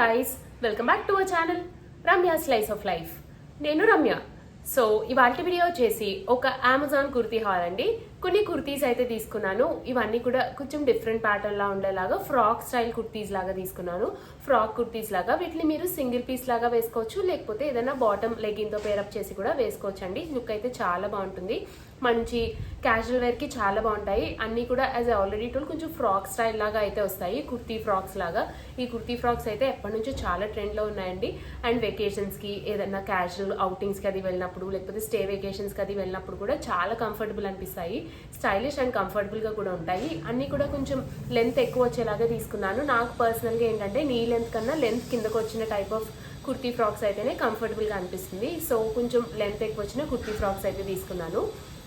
guys, welcome back to our channel Ramya Slice of Life. నేను Ramya. So ఇవాల్టి video వచ్చేసి ఒక అమెజాన్ కుర్తీ హాల్ అండి. కొన్ని కుర్తీస్ అయితే తీసుకున్నాను. ఇవన్నీ కూడా కొంచెం డిఫరెంట్ ప్యాటర్న్ లా ఉండేలాగా ఫ్రాక్ స్టైల్ కుర్తీస్ లాగా తీసుకున్నాను. ఫ్రాక్ కుర్తీస్ లాగా వీటిని మీరు సింగిల్ పీస్ లాగా వేసుకోవచ్చు, లేకపోతే ఏదైనా బాటమ్ లెగిన్ తో పేరప్ చేసి కూడా వేసుకోవచ్చు అండి. లుక్ అయితే చాలా బాగుంటుంది. మంచి క్యాజువల్ వేర్ కి చాలా బాగుంటాయి. అన్ని కూడా యాజ్ ఆల్రెడీ టోల్ కొంచెం ఫ్రాక్ స్టైల్ లాగా అయితే వస్తాయి, కుర్తీ ఫ్రాక్స్ లాగా. ఈ కుర్తీ ఫ్రాక్స్ అయితే ఎప్పటి నుంచో చాలా ట్రెండ్ లో ఉన్నాయండి. అండ్ వెకేషన్స్ కి ఏదైనా క్యాజువల్ అవుటింగ్స్ కి అది వెళ్ళినప్పుడు, లేకపోతే స్టే వెకేషన్స్ కి అది వెళ్ళినప్పుడు కూడా చాలా కంఫర్టబుల్ అనిపిస్తాయి. స్టైలిష్ అండ్ కంఫర్టబుల్ గా కూడా ఉంటాయి. అన్ని కూడా కొంచెం లెంత్ ఎక్కువ వచ్చేలాగా తీసుకున్నాను. నాకు పర్సనల్ గా ఏంటంటే నీ లెంత్ కన్నా లెంత్ కిందకు వచ్చిన టైప్ ఆఫ్ కుర్తీ ఫ్రాక్స్ అయితేనే కంఫర్టబుల్ గా అనిపిస్తుంది. సో కొంచెం లెంత్ ఎక్కువ వచ్చిన కుర్తీ ఫ్రాక్స్ అయితే తీసుకున్నాను.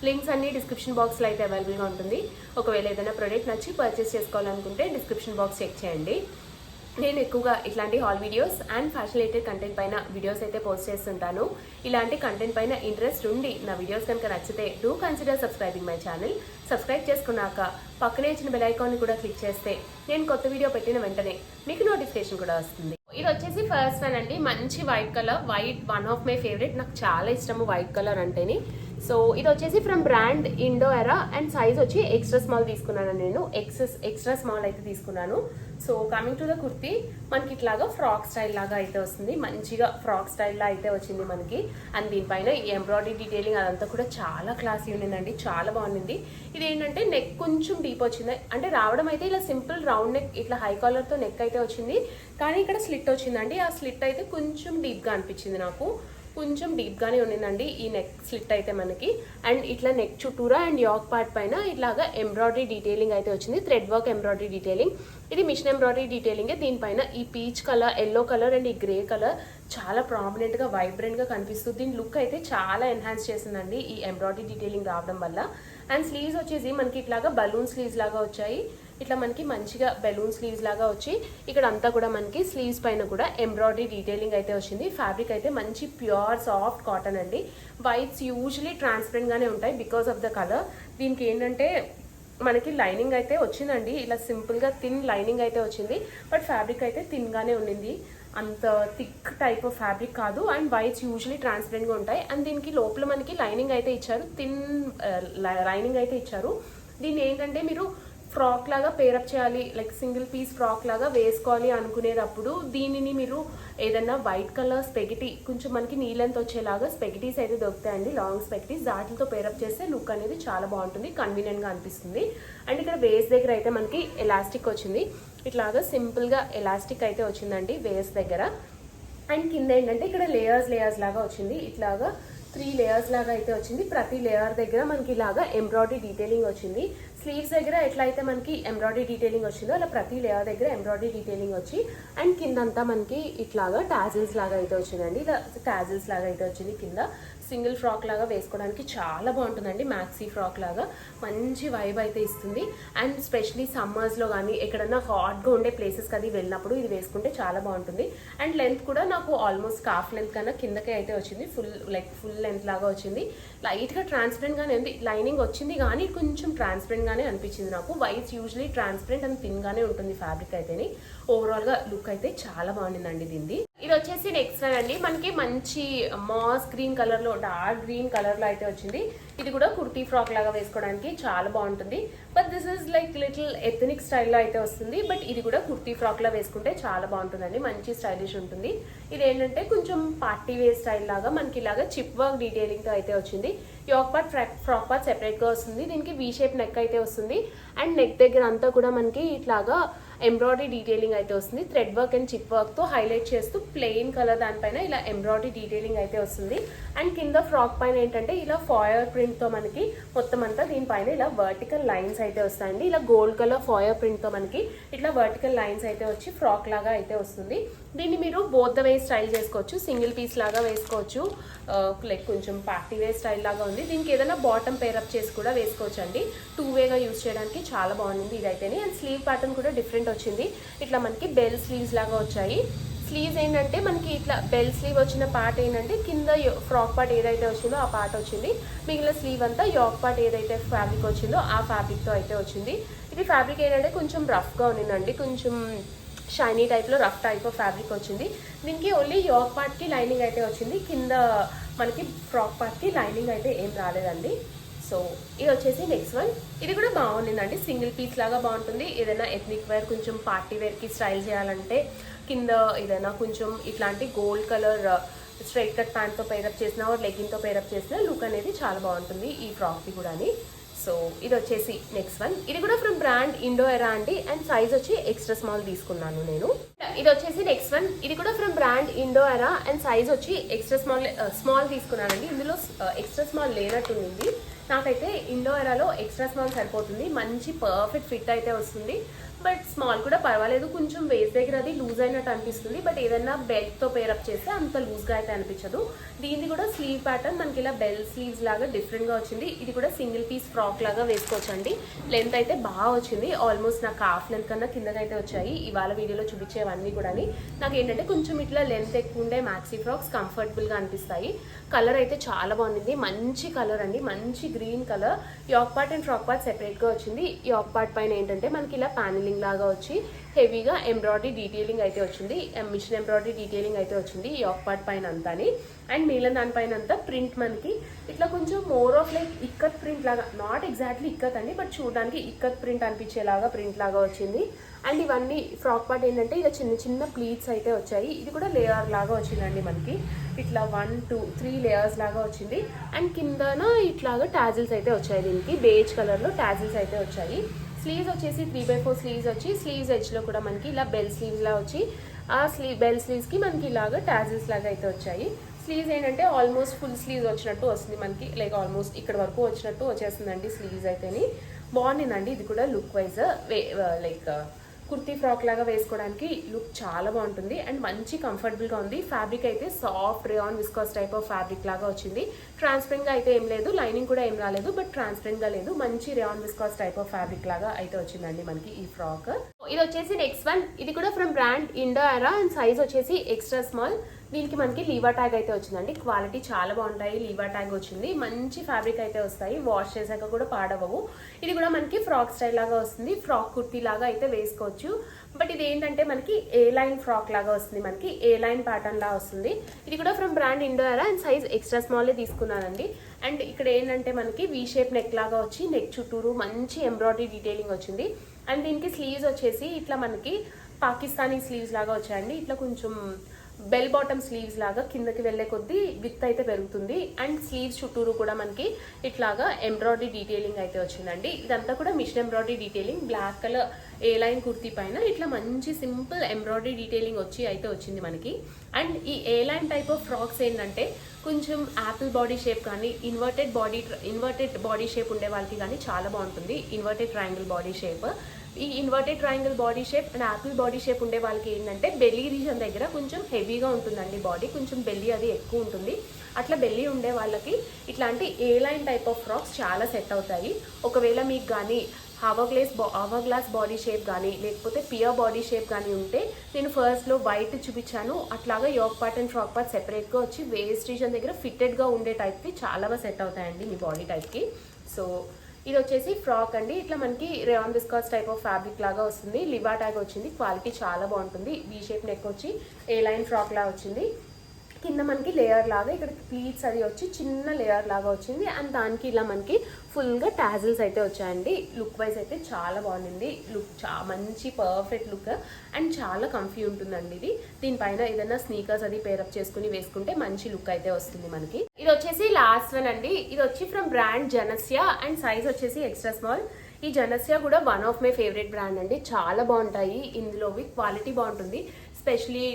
లింక్స్ అన్ని డిస్క్రిప్షన్ బాక్స్ లో అయితే అవైలబుల్ గా ఉంటుంది. ఒకవేళ ఏదైనా ప్రోడక్ట్ నచ్చి పర్చేస్ చేసుకోవాలనుకుంటే డిస్క్రిప్షన్ బాక్స్ చెక్ చేయండి. నేను ఎక్కువగా ఇట్లాంటి hall videos and fashion related content పైన వీడియోస్ అయితే పోస్ట్ చేస్తుంటాను. ఇలాంటి కంటెంట్ పైన ఇంట్రెస్ట్ ఉండి నా వీడియోస్ కనుక నచ్చితే do consider subscribing my channel. Subscribe చేసుకున్నాక పక్కనే ఇచ్చిన బెల్ ఐకాన్ ని కూడా క్లిక్ చేస్తే నేను కొత్త వీడియో పెట్టిన వెంటనే మీకు నోటిఫికేషన్ కూడా వస్తుంది. ఇది వచ్చేసి ఫస్ట్ వన్ అండి. మంచి white colour. White one of my favourite. నాకు చాలా ఇష్టము వైట్ కలర్ అంటేని. సో ఇది వచ్చేసి ఫ్రమ్ బ్రాండ్ ఇండో ఎరా అండ్ సైజ్ వచ్చి ఎక్స్ట్రా స్మాల్ తీసుకున్నాను. నేను ఎక్స్ట్రా స్మాల్ అయితే తీసుకున్నాను. So coming to the kurti, మనకి ఇట్లాగా ఫ్రాక్ స్టైల్ లాగా అయితే వస్తుంది. మంచిగా ఫ్రాక్ స్టైల్ లా అయితే వచ్చింది మనకి. అండ్ దీనిపైన ఈ ఎంబ్రాయిడరీ డీటెయిలింగ్ అదంతా కూడా చాలా క్లాసీ ఉండిందండి, చాలా బాగుంది. ఇది ఏంటంటే నెక్ కొంచెం డీప్ వచ్చింది. అంటే రావడం అయితే ఇలా సింపుల్ రౌండ్ నెక్, ఇట్లా హై కాలర్ తో నెక్ అయితే వచ్చింది. కానీ ఇక్కడ స్లిట్ వచ్చిందండి. ఆ స్లిట్ అయితే కొంచెం డీప్ గా అనిపించింది నాకు. కొంచెం డీప్ గానే ఉండిందండి ఈ నెక్ స్లిట్ అయితే మనకి. అండ్ ఇట్లా నెక్ చుట్టూరా అండ్ యాక్ పార్ట్ పైన ఇట్లాగా ఎంబ్రాయిడరీ డీటెయిలింగ్ అయితే వచ్చింది. Thread work embroidery detailing. ఇది మిషన్ ఎంబ్రాయిడరీ డీటెయిలింగ్. దీనిపైన ఈ peach colour, yellow colour and ఈ గ్రే కలర్ చాలా ప్రామినెంట్ గా వైబ్రెంట్ గా కనిపిస్తుంది. దీని లుక్ అయితే చాలా ఎన్హాన్స్ చేసిందండి ఈ ఎంబ్రాయిడరీ డీటెయిలింగ్ రావడం వల్ల. అండ్ స్లీవ్స్ వచ్చేసి మనకి ఇట్లాగా బలూన్ స్లీవ్స్ లాగా వచ్చాయి. ఇట్లా మనకి మంచిగా బెలూన్ స్లీవ్స్ లాగా వచ్చి ఇక్కడ అంతా కూడా మనకి స్లీవ్స్ పైన కూడా ఎంబ్రాయిడరీ డీటెయిలింగ్ అయితే వచ్చింది. ఫ్యాబ్రిక్ అయితే మంచి ప్యూర్ సాఫ్ట్ కాటన్ అండి. వైట్స్ యూజువలీ ట్రాన్స్పరెంట్ గానే ఉంటాయి బికాస్ ఆఫ్ ద కలర్. దీనికి ఏంటంటే మనకి లైనింగ్ అయితే వచ్చిందండి. ఇలా సింపుల్ గా థిన్ లైనింగ్ అయితే వచ్చింది. బట్ ఫ్యాబ్రిక్ అయితే థిన్ గానే ఉండింది. అంత థిక్ టైప్ ఆఫ్ ఫ్యాబ్రిక్ కాదు. అండ్ వైట్స్ యూజువలీ ట్రాన్స్పరెంట్ గా ఉంటాయి. అండ్ దీనికి లోపల మనకి లైనింగ్ అయితే ఇచ్చారు, థిన్ లైనింగ్ అయితే ఇచ్చారు. దీన్ని ఏంటంటే మీరు ఫ్రాక్ లాగా పేరప్ చేయాలి, లైక్ సింగిల్ పీస్ ఫ్రాక్ లాగా వేసుకోవాలి అనుకునేటప్పుడు దీనిని మీరు ఏదన్నా వైట్ కలర్ స్పెగిటీ, కొంచెం మనకి నీ లెంత్ వచ్చేలాగా స్పెగిటీస్ అయితే దొరుకుతాయండి, లాంగ్ స్పెగిటీస్. వాటితో పేరప్ చేస్తే లుక్ అనేది చాలా బాగుంటుంది, కన్వీనియంట్ గా అనిపిస్తుంది. అండ్ ఇక్కడ వేస్ట్ దగ్గర అయితే మనకి ఎలాస్టిక్ వచ్చింది. ఇట్లాగా సింపుల్ గా ఎలాస్టిక్ అయితే వచ్చిందండి వేస్ట్ దగ్గర. అండ్ కింద ఏంటంటే ఇక్కడ లేయర్స్ లాగా వచ్చింది. ఇట్లాగా 3 లేయర్స్ లాగా అయితే వచ్చింది. ప్రతి లేయర్ దగ్గర మనకి ఇలాగా ఎంబ్రాయిడరీ డీటెయిలింగ్ వచ్చింది. స్లీవ్స్ దగ్గర ఎట్లయితే మనకి ఎంబ్రాయిడరీ డీటెయిలింగ్ వచ్చిందో అలా ప్రతి లేయర్ దగ్గర ఎంబ్రాయిడరీ డీటెయిలింగ్ వచ్చి అండ్ కిందంతా మనకి ఇట్లాగా టాజిల్స్ లాగా అయితే వచ్చిందండి. ఇలా టాజిల్స్ లాగా అయితే వచ్చింది. కింద సింగిల్ ఫ్రాక్ లాగా వేసుకోవడానికి చాలా బాగుంటుందండి. మ్యాక్సీ ఫ్రాక్ లాగా మంచి వైబ్ అయితే ఇస్తుంది. అండ్ స్పెషలీ సమ్మర్స్ లో కానీ ఎక్కడన్నా హాట్ గా ఉండే ప్లేసెస్ అది వెళ్ళినప్పుడు ఇది వేసుకుంటే చాలా బాగుంటుంది. అండ్ లెంత్ కూడా నాకు ఆల్మోస్ట్ కాఫ్ లెంత్ కన్నా కిందకే అయితే వచ్చింది. ఫుల్ లెంత్ లాగా వచ్చింది. లైట్ గా ట్రాన్స్పరెంట్ గానే ఉంది. లైనింగ్ వచ్చింది కానీ కొంచెం ట్రాన్స్పరెంట్ గానే అనిపించింది నాకు. Whites usually transparent and thin గానే ఉంటుంది ఫ్యాబ్రిక్ అయితేనే. ఓవరాల్ గా లుక్ అయితే చాలా బాగుండిందండి దీన్ని. ఇది వచ్చేసి నెక్స్ట్ వన్ అండి. మనకి మంచి మాస్ గ్రీన్ కలర్ లో, డార్క్ గ్రీన్ కలర్ లో అయితే వచ్చింది. ఇది కూడా కుర్తీ ఫ్రాక్ లాగా వేసుకోవడానికి చాలా బాగుంటుంది. But this is like little ethnic స్టైల్లో అయితే వస్తుంది. బట్ ఇది కూడా కుర్తీ ఫ్రాక్ లా వేసుకుంటే చాలా బాగుంటుందండి, మంచి స్టైలిష్ ఉంటుంది. ఇది ఏంటంటే కొంచెం పార్టీ వేర్ స్టైల్ లాగా మనకి ఇలాగా చిప్ వర్క్ డీటెయిలింగ్ తో అయితే వచ్చింది. యాక్ పార్ట్ ఫ్రాక్ పార్ట్ సెపరేట్ గా వస్తుంది. దీనికి వీ షేప్ నెక్ అయితే వస్తుంది. అండ్ నెక్ దగ్గర అంతా కూడా మనకి ఇట్లాగా ఎంబ్రాయిడరీ డీటెయిలింగ్ అయితే వస్తుంది. Thread work and chip work తో హైలైట్ చేస్తూ ప్లెయిన్ కలర్ దానిపైన ఇలా ఎంబ్రాయిడరీ డీటెయిలింగ్ అయితే వస్తుంది. అండ్ కింద ఫ్రాక్ పైన ఏంటంటే ఇలా ఫాయర్ ప్రింట్ తో మనకి మొత్తం అంతా దీనిపైన ఇలా వర్టికల్ లైన్స్ అయితే వస్తాయండి. ఇలా గోల్డ్ కలర్ ఫాయర్ ప్రింట్ తో మనకి ఇట్లా వర్టికల్ లైన్స్ అయితే వచ్చి ఫ్రాక్ లాగా అయితే వస్తుంది. దీన్ని మీరు బోత్ ద వే స్టైల్ చేసుకోవచ్చు, సింగిల్ పీస్ లాగా వేసుకోవచ్చు, లైక్ కొంచెం పార్టీ వేర్ స్టైల్ లాగా ఉంది. దీనికి ఏదైనా బాటమ్ పేరప్ చేసి కూడా వేసుకోవచ్చు అండి. 2 వేగా యూజ్ చేయడానికి చాలా బాగుంది ఇదైతేనే. అండ్ స్లీవ్ ప్యాటర్న్ కూడా డిఫరెంట్ వచ్చింది. ఇట్లా మనకి బెల్ స్లీవ్స్ లాగా వచ్చాయి. స్లీవ్స్ ఏంటంటే మనకి ఇట్లా బెల్ స్లీవ్ వచ్చిన పార్ట్ ఏంటంటే కింద ఫ్రాక్ పార్ట్ ఏదైతే వచ్చిందో ఆ పార్ట్ వచ్చింది. మిగిలిన స్లీవ్ అంతా యాక్ పార్ట్ ఏదైతే ఫ్యాబ్రిక్ వచ్చిందో ఆ ఫ్యాబ్రిక్ తో అయితే వచ్చింది. ఇది ఫ్యాబ్రిక్ ఏంటంటే కొంచెం రఫ్ గా ఉండిందండి, కొంచెం షైనీ టైప్లో రఫ్ టైప్ ఆఫ్ ఫ్యాబ్రిక్ వచ్చింది. దీనికి ఓన్లీ యోక్ పార్ట్కి లైనింగ్ అయితే వచ్చింది, కింద మనకి ఫ్రాక్ పార్ట్కి లైనింగ్ అయితే ఏం రాలేదండి. సో ఇది వచ్చేసి నెక్స్ట్ వన్. ఇది కూడా బాగుండిందండి, సింగిల్ పీస్ లాగా బాగుంటుంది. ఏదైనా ఎథ్నిక్ వేర్ కొంచెం పార్టీ వేర్కి స్టైల్ చేయాలంటే కింద ఏదైనా కొంచెం ఇట్లాంటి గోల్డ్ కలర్ స్ట్రైట్ కట్ ప్యాంట్తో పేరప్ చేసినా లెగ్గిన్తో పేరప్ చేసిన లుక్ అనేది చాలా బాగుంటుంది ఈ ఫ్రాక్కి కూడా. సో ఇది వచ్చేసి నెక్స్ట్ వన్. ఇది కూడా ఫ్రమ్ బ్రాండ్ ఇండో ఎరా అండి, అండ్ సైజ్ వచ్చి ఎక్స్ట్రా స్మాల్ తీసుకున్నాను నేను. ఇది వచ్చేసి నెక్స్ట్ వన్. ఇది కూడా ఫ్రమ్ బ్రాండ్ ఇండో ఎరా అండ్ సైజ్ వచ్చి ఎక్స్ట్రా స్మాల్ తీసుకున్నానండి. ఇందులో ఎక్స్ట్రా స్మాల్ లేనట్టుంది. నాకైతే ఇండో ఎరాలో ఎక్స్ట్రా స్మాల్ సరిపోతుంది, మంచి పర్ఫెక్ట్ ఫిట్ అయితే వస్తుంది. బట్ స్మాల్ కూడా పర్వాలేదు, కొంచెం వేస్ట్ దగ్గర అది లూజ్ అయినట్టు అనిపిస్తుంది. బట్ ఏదైనా బెల్ట్తో పేరప్ చేస్తే అంత లూజ్గా అయితే అనిపించదు. దీన్ని కూడా స్లీవ్ ప్యాటర్న్ మనకి ఇలా బెల్ స్లీవ్స్ లాగా డిఫరెంట్గా వచ్చింది. ఇది కూడా సింగిల్ పీస్ ఫ్రాక్ లాగా వేసుకోవచ్చండి. లెంత్ అయితే బాగా వచ్చింది, ఆల్మోస్ట్ నాకు హాఫ్ లెంత్ కన్నా కిందకైతే వచ్చాయి. ఇవాళ వీడియోలో చూపించేవన్నీ కూడా నాకు ఏంటంటే కొంచెం ఇట్లా లెంత్ ఎక్కువ ఉండే మ్యాక్సీ ఫ్రాక్స్ కంఫర్టబుల్గా అనిపిస్తాయి. కలర్ అయితే చాలా బాగుంది, మంచి కలర్ అండి, మంచి green colour. Yoke part and frock part సెపరేట్గా వచ్చింది. యోక్ పార్ట్ పైన ఏంటంటే మనకి ఇలా ప్యానలింగ్ లాగా వచ్చి హెవీగా ఎంబ్రాయిడరీ డీటెయిలింగ్ అయితే వచ్చింది, మిషన్ ఎంబ్రాయిడరీ డీటెయిలింగ్ అయితే వచ్చింది యోక్ పార్ట్ పైన అంతాని. అండ్ మిగిలిన దానిపైన అంతా ప్రింట్ మనకి ఇట్లా కొంచెం more of like ikat print లాగా, నాట్ ఎగ్జాక్ట్లీ ఇక్కత్ అండి, బట్ చూడడానికి ఇక్కత్ ప్రింట్ అనిపించేలాగా ప్రింట్ లాగా వచ్చింది. అండ్ ఇవన్నీ ఫ్రాక్ పార్ట్ ఏంటంటే ఇలా చిన్న చిన్న ప్లీట్స్ అయితే వచ్చాయి. ఇది కూడా లేయర్ లాగా వచ్చిందండి మనకి, ఇట్లా 1 2 3 లేయర్స్ లాగా వచ్చింది. అండ్ కిందన ఇట్లాగా టాజిల్స్ అయితే వచ్చాయి, దీనికి బేజ్ కలర్లో టాజిల్స్ అయితే వచ్చాయి. స్లీవ్స్ వచ్చేసి 3/4 స్లీవ్స్ వచ్చి స్లీవ్స్ ఎడ్జ్లో కూడా మనకి ఇలా బెల్ స్లీవ్స్లా వచ్చి ఆ బెల్ స్లీవ్స్కి మనకి ఇలాగా టాజిల్స్ లాగా అయితే వచ్చాయి. స్లీవ్స్ ఏంటంటే ఆల్మోస్ట్ ఫుల్ స్లీవ్స్ వచ్చినట్టు వస్తుంది మనకి, లైక్ ఆల్మోస్ట్ ఇక్కడ వరకు వచ్చినట్టు వచ్చేస్తుందండి స్లీవ్స్ అయితేని. బాగుండిందండి ఇది కూడా look wise, like kurti frock లాగా వేసుకోవడానికి లుక్ చాలా బాగుంటుంది అండ్ మంచి కంఫర్టబుల్గా ఉంది. ఫ్యాబ్రిక్ అయితే soft rayon viscous type of fabric లాగా వచ్చింది. ట్రాన్స్పరెంట్గా అయితే ఏం లేదు, లైనింగ్ కూడా ఏం రాలేదు, బట్ ట్రాన్స్పరెంట్గా లేదు, మంచి rayon viscous type of fabric లాగా అయితే వచ్చిందండి మనకి ఈ ఫ్రాక్. ఇది వచ్చేసి నెక్స్ట్ వన్. ఇది కూడా ఫ్రమ్ బ్రాండ్ ఇండో ఎరా అండ్ సైజ్ వచ్చేసి ఎక్స్ట్రా స్మాల్. దీనికి మనకి లీవా ట్యాగ్ అయితే వచ్చిందండి, క్వాలిటీ చాలా బాగుంటాయి. లీవా ట్యాగ్ వచ్చింది, మంచి ఫ్యాబ్రిక్ అయితే వస్తాయి, వాష్ చేశాక కూడా పాడవవు. ఇది కూడా మనకి ఫ్రాక్ స్టైల్ లాగా వస్తుంది, ఫ్రాక్ కుర్తీ లాగా అయితే వేసుకోవచ్చు. బట్ ఇది ఏంటంటే మనకి ఏ లైన్ ఫ్రాక్ లాగా వస్తుంది, మనకి ఏ లైన్ ప్యాటర్న్ లా వస్తుంది. ఇది కూడా ఫ్రమ్ బ్రాండ్ ఇండో ఎరా అండ్ సైజ్ ఎక్స్ట్రా స్మాల్ తీసుకున్నానండి. అండ్ ఇక్కడ ఏంటంటే మనకి వీ షేప్ నెక్ లాగా వచ్చి నెక్ చుట్టూరు మంచి ఎంబ్రాయిడరీ డీటెయిలింగ్ వచ్చింది. అండ్ దీనికి స్లీవ్స్ వచ్చేసి ఇట్లా మనకి పాకిస్తానీ స్లీవ్స్ లాగా వచ్చాయండి, ఇట్లా కొంచెం బెల్ బాటమ్ స్లీవ్స్ లాగా కిందకి వెళ్ళే కొద్దీ విత్ అయితే పెరుగుతుంది. అండ్ స్లీవ్స్ చుట్టూరు కూడా మనకి ఇట్లాగా ఎంబ్రాయిడరీ డీటెయిలింగ్ అయితే వచ్చిందండి. ఇదంతా కూడా machine embroidery detailing, black colour A line kurti పైన ఇట్లా మంచి సింపుల్ ఎంబ్రాయిడరీ డీటెయిలింగ్ వచ్చి అయితే వచ్చింది మనకి. అండ్ ఈ ఏ లైన్ టైప్ ఆఫ్ ఫ్రాక్స్ ఏంటంటే కొంచెం యాపిల్ బాడీ షేప్ కానీ ఇన్వర్టెడ్ బాడీ షేప్ ఉండే వాళ్ళకి కానీ చాలా బాగుంటుంది. ఇన్వర్టెడ్ ట్రయాంగిల్ బాడీ షేప్, ఈ inverted triangle body shape and Apple body shape ఉండే వాళ్ళకి ఏంటంటే బెల్లీ రీజన్ దగ్గర కొంచెం హెవీగా ఉంటుందండి బాడీ, కొంచెం బెల్లీ అది ఎక్కువ ఉంటుంది. అట్లా బెల్లీ ఉండే వాళ్ళకి ఇట్లాంటి ఏ లైన్ టైప్ ఆఫ్ ఫ్రాక్స్ చాలా సెట్ అవుతాయి. ఒకవేళ మీకు కానీ అవర్ గ్లాస్ బాడీ షేప్ కానీ లేకపోతే పియర్ బాడీ షేప్ కానీ ఉంటే, నేను ఫస్ట్లో వైట్ చూపించాను, అట్లాగా yoke part and frock part సెపరేట్గా వచ్చి వేస్ట్ రీజన్ దగ్గర ఫిట్టెడ్గా ఉండే టైప్కి చాలా బాగా సెట్ అవుతాయండి మీ బాడీ టైప్కి. సో ఇది వచ్చేసి ఫ్రాక్ అండి, ఇట్లా మనకి rayon viscous type of fabric లాగా వస్తుంది, లివా ట్యాగ్ వచ్చింది, క్వాలిటీ చాలా బాగుంటుంది. వీ షేప్ నెక్ వచ్చి ఏ లైన్ ఫ్రాక్ లాగా వచ్చింది, కింద మనకి లేయర్ లాగా ఇక్కడ ప్లీట్స్ అది వచ్చి చిన్న లేయర్ లాగా వచ్చింది. అండ్ దానికి ఇలా మనకి ఫుల్గా టాజిల్స్ అయితే వచ్చాయండి. లుక్ వైజ్ అయితే చాలా బాగుంది, లుక్ మంచి పర్ఫెక్ట్ లుక్ అండ్ చాలా కంఫీ ఉంటుందండి ఇది. దీనిపైన ఏదైనా స్నీకర్స్ అది పేరప్ చేసుకుని వేసుకుంటే మంచి లుక్ అయితే వస్తుంది మనకి. ఇది వచ్చేసి లాస్ట్ వన్ అండి, ఇది వచ్చి ఫ్రమ్ బ్రాండ్ జనస్యా అండ్ సైజ్ వచ్చేసి ఎక్స్ట్రా స్మాల్. ఈ జనస్యా కూడా one of my favourite brand అండి, చాలా బాగుంటాయి ఇందులోవి, క్వాలిటీ బాగుంటుంది. స్పెషలీ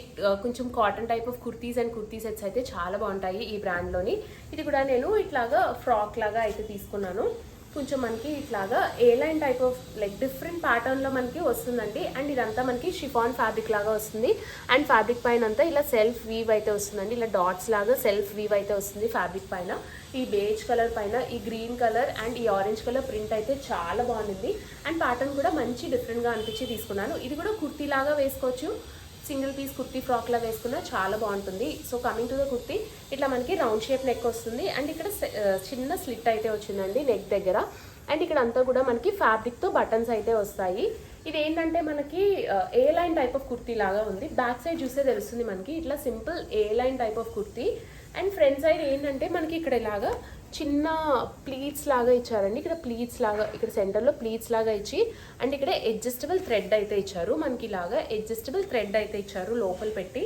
కొంచెం cotton type of kurtis and kurti sets అయితే చాలా బాగుంటాయి ఈ బ్రాండ్లోని. ఇది కూడా నేను ఇట్లాగా ఫ్రాక్ లాగా అయితే తీసుకున్నాను, కొంచెం మనకి ఇట్లాగా A line type of like different ప్యాటర్న్లో మనకి వస్తుందండి. అండ్ ఇదంతా మనకి షిఫాన్ ఫ్యాబ్రిక్ లాగా వస్తుంది. అండ్ ఫ్యాబ్రిక్ పైన అంతా ఇలా సెల్ఫ్ వీవ్ అయితే వస్తుందండి, ఇలా డాట్స్ లాగా సెల్ఫ్ వీవ్ అయితే వస్తుంది ఫ్యాబ్రిక్ పైన. ఈ బేజ్ కలర్ పైన ఈ గ్రీన్ కలర్ అండ్ ఈ ఆరెంజ్ కలర్ ప్రింట్ అయితే చాలా బాగుంది. అండ్ ప్యాటర్న్ కూడా మంచి డిఫరెంట్గా అనిపించి తీసుకున్నాను. ఇది కూడా కుర్తీ లాగా వేసుకోవచ్చు, సింగిల్ పీస్ కుర్తీ ఫ్రాక్లా వేసుకున్నా చాలా బాగుంటుంది. So coming to the kurti, ఇట్లా మనకి రౌండ్ షేప్ నెక్ వస్తుంది అండ్ ఇక్కడ చిన్న స్లిట్ అయితే వచ్చిందండి నెక్ దగ్గర. అండ్ ఇక్కడ అంతా కూడా మనకి ఫ్యాబ్రిక్తో బటన్స్ అయితే వస్తాయి. ఇది ఏంటంటే మనకి ఏ లైన్ టైప్ ఆఫ్ కుర్తీ లాగా ఉంది. బ్యాక్ సైడ్ చూస్తే తెలుస్తుంది మనకి ఇట్లా simple A line type of kurti. And front side ఏంటంటే మనకి ఇక్కడ ఇలాగా చిన్న ప్లీట్స్ లాగా ఇచ్చారండి. ఇక్కడ ప్లీట్స్ లాగా ఇక్కడ సెంటర్లో ప్లీట్స్ లాగా ఇచ్చి అండ్ ఇక్కడ అడ్జస్టబుల్ థ్రెడ్ అయితే ఇచ్చారు. మనకి ఇలాగా అడ్జస్టబుల్ థ్రెడ్ అయితే ఇచ్చారు లోపల పెట్టి.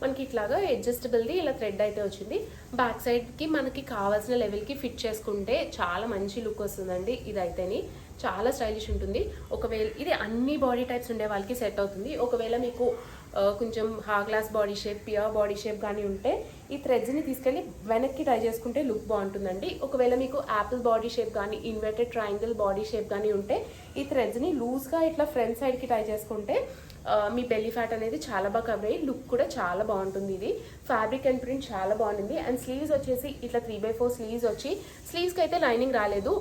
మనకి ఇట్లాగా అడ్జస్టబుల్ది ఇలా థ్రెడ్ అయితే వచ్చింది. బ్యాక్ సైడ్కి మనకి కావాల్సిన లెవెల్కి ఫిట్ చేసుకుంటే చాలా మంచి లుక్ వస్తుందండి. ఇది అయితేని చాలా స్టైలిష్ ఉంటుంది. ఒకవేళ ఇది అన్ని బాడీ టైప్స్ ఉండే వాళ్ళకి సెట్ అవుతుంది. ఒకవేళ మీకు కొంచెం hourglass body shape, pear body shape కానీ ఉంటే ఈ థ్రెడ్స్ని తీసుకెళ్ళి వెనక్కి ట్రై చేసుకుంటే లుక్ బాగుంటుందండి. ఒకవేళ మీకు యాపిల్ బాడీ షేప్ కానీ ఇన్వర్టెడ్ ట్రయాంగిల్ బాడీ షేప్ కానీ ఉంటే ఈ థ్రెడ్స్ని లూజ్గా ఇట్లా ఫ్రంట్ సైడ్కి ట్రై చేసుకుంటే మీ బెల్లీ ఫ్యాట్ అనేది చాలా బాగా కవర్ అయ్యి లుక్ కూడా చాలా బాగుంటుంది. ఇది ఫ్యాబ్రిక్ అండ్ ప్రింట్ చాలా బాగుంది. అండ్ స్లీవ్స్ వచ్చేసి ఇట్లా 3/4 స్లీవ్స్ వచ్చి స్లీవ్స్కి అయితే లైనింగ్ రాలేదు.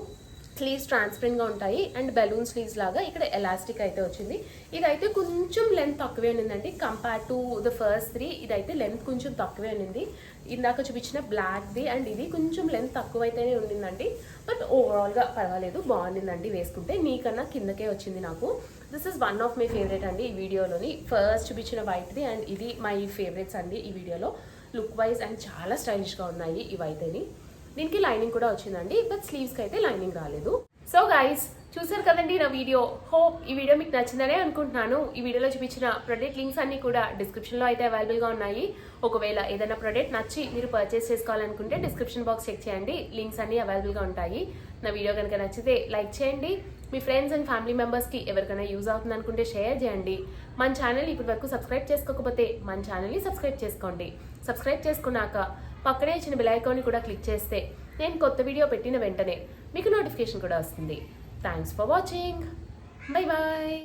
స్లీవ్స్ ట్రాన్స్పరెంట్గా ఉంటాయి అండ్ బెలూన్ స్లీవ్స్ లాగా ఇక్కడ ఎలాస్టిక్ అయితే వచ్చింది. ఇదైతే కొంచెం లెంత్ తక్కువే ఉండిందండి కంపేర్ టు ద ఫస్ట్ 3. ఇదైతే లెంత్ కొంచెం తక్కువే ఉండింది. ఇందాక చూపించిన బ్లాక్ది అండ్ ఇది కొంచెం లెంత్ తక్కువైతేనే ఉండిందండి. బట్ ఓవరాల్గా పర్వాలేదు, బాగుండిందండి వేసుకుంటే. నీకన్నా కిందకే వచ్చింది నాకు. This is one of my favourite అండి ఈ వీడియోలోని. ఫస్ట్ చూపించిన వైట్ది అండ్ ఇది మై ఫేవరెట్స్ అండి ఈ వీడియోలో. లుక్ వైజ్ అండ్ చాలా స్టైలిష్గా ఉన్నాయి ఇవైతేని. దీనికి లైనింగ్ కూడా వచ్చిందండి, బట్ స్లీవ్స్కి అయితే లైనింగ్ రాలేదు. సో గైస్ చూసారు కదండి నా వీడియో. హోప్ ఈ వీడియో మీకు నచ్చిందనే అనుకుంటున్నాను. ఈ వీడియోలో చూపించిన ప్రొడక్ట్ లింక్స్ అన్ని కూడా డిస్క్రిప్షన్లో అయితే అవైలబుల్గా ఉన్నాయి. ఒకవేళ ఏదైనా ప్రొడక్ట్ నచ్చి మీరు పర్చేస్ చేసుకోవాలనుకుంటే డిస్క్రిప్షన్ బాక్స్ చెక్ చేయండి, లింక్స్ అన్ని అవైలబుల్గా ఉంటాయి. నా వీడియో కనుక నచ్చితే లైక్ చేయండి. మీ ఫ్రెండ్స్ అండ్ ఫ్యామిలీ మెంబర్స్కి ఎవరికైనా యూజ్ అవుతుంది అనుకుంటే షేర్ చేయండి. మన ఛానల్ ఇప్పటి వరకు సబ్స్క్రైబ్ చేసుకోకపోతే మన ఛానల్ని సబ్స్క్రైబ్ చేసుకోండి. సబ్స్క్రైబ్ చేసుకున్నాక పక్కనే ఇచ్చిన బెల్ ఐకాన్ని కూడా క్లిక్ చేస్తే నేను కొత్త వీడియో పెట్టిన వెంటనే మీకు నోటిఫికేషన్ కూడా వస్తుంది. Thanks for watching. Bye bye.